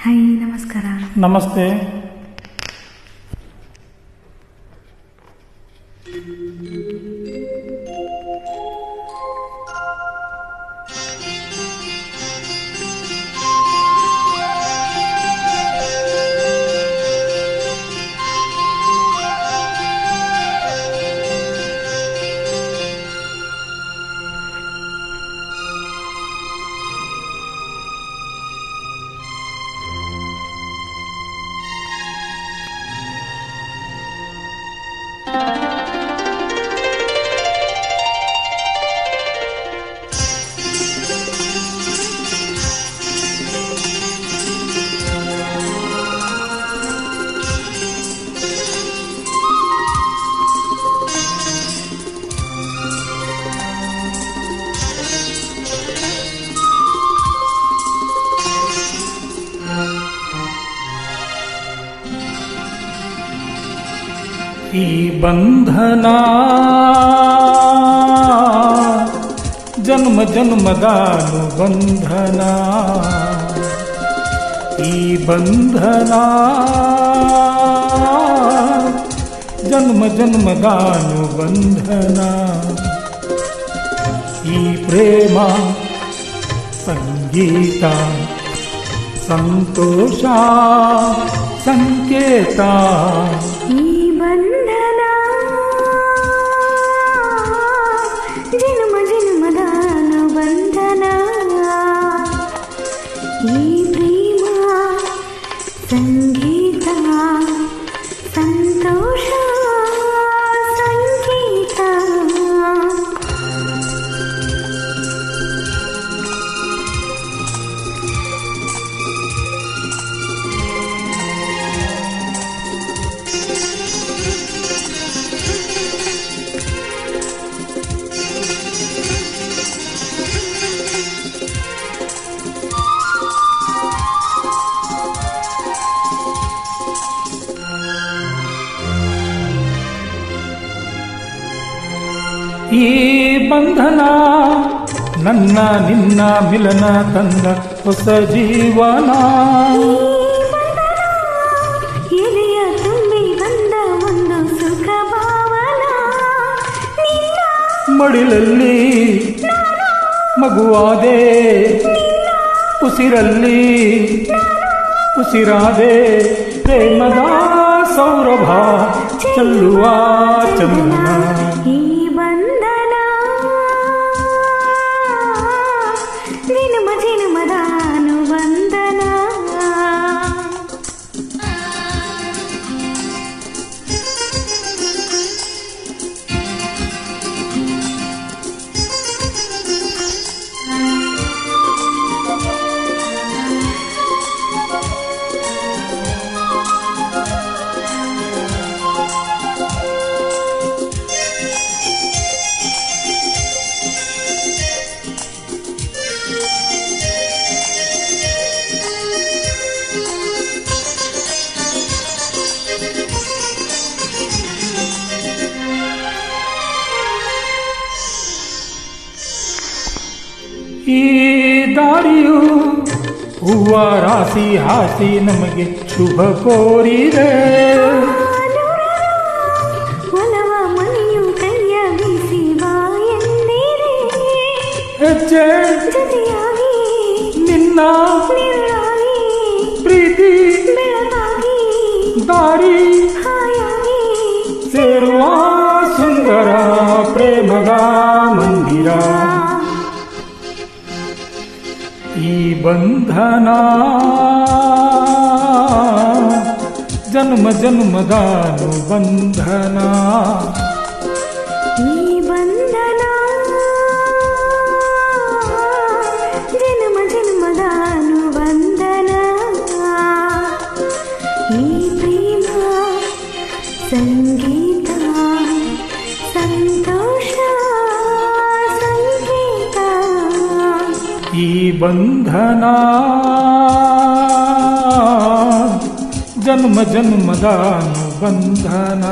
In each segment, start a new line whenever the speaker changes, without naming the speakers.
Hi, ನಮಸ್ಕಾರ.
ನಮಸ್ತೆ. ಈ ಬಂಧನ ಜನ್ಮ ಜನ್ಮದಾನು ಬಂಧನ, ಈ ಬಂಧನ ಜನ್ಮ ಜನ್ಮದಾನು ಬಂಧನ. ಈ ಪ್ರೇಮ ಸಂಗೀತ ಸಂತೋಷ ಸಂಕೇತ,
ಈ ಬಂಧನ ಜನ್ಮ ಜನ್ಮದ ಬಂಧನ. ಈ ಪ್ರೇಮ ಸಂಗೀತ ಸಂತೋಷ ಸಂಕೇತ.
ಈ ಬಂಧನ ನನ್ನ ನಿನ್ನ ಮಿಲನ ತಂದ ಹೊಸ ಜೀವನ.
ಎದೆಯ ತುಂಬಿ ಬಂದ ಒಂದು ಸುಖ ಭಾವನ.
ಮಡಿಲಲ್ಲಿ ಮಗುವಾದೆ, ಉಸಿರಲ್ಲಿ ಉಸಿರಾದೆ, ಪ್ರೇಮದ ಸೌರಭ ಚೆಲ್ಲುವ ಚಂದನ.
ಈ ಬಂಧನ ಜನ್ಮ ಜನ್ಮದ ಅನುಬಂಧನ.
ಈ ದಾರಿಯು ಹೂವ ರಾಶಿ ಹಾಸಿ ನಮಗೆ ಶುಭ ಕೋರಿದೆ.
ಒಲವ ಮನೆಯು ಕೈಯ ಬೀಸಿ ಬಾ ಎಂದಿರೆ,
ಹೆಜ್ಜೆ
ಜೊತೆಯಾಗಿ
ನಿನ್ನ
ನಿರಳಾಗಿ
ಪ್ರೀತಿ
ಬೆಳಗಾಗಿ
ದಾರಿ
ಹಾಯಾಗಿ
ಸೇರುವ ಸುಂದರ ಪ್ರೇಮದ ಮಂದಿರ. ಈ ಬಂಧನ ಜನ್ಮ ಜನ್ಮದಾನು ಬಂಧನ.
ಈ ಬಂಧನ ಜನ್ಮ ಜನ್ಮದ ಅನುಬಂಧನ. ಈ ಪ್ರೇಮ ಸಂಗೀತ ಸಂತೋಷ ಸಂಕೇತ.
ಈ ಬಂಧನ ಜನ್ಮ ಜನ್ಮದಾನು ಬಂಧನ.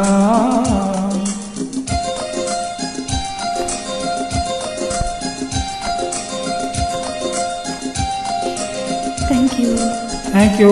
Thank you.
Thank you.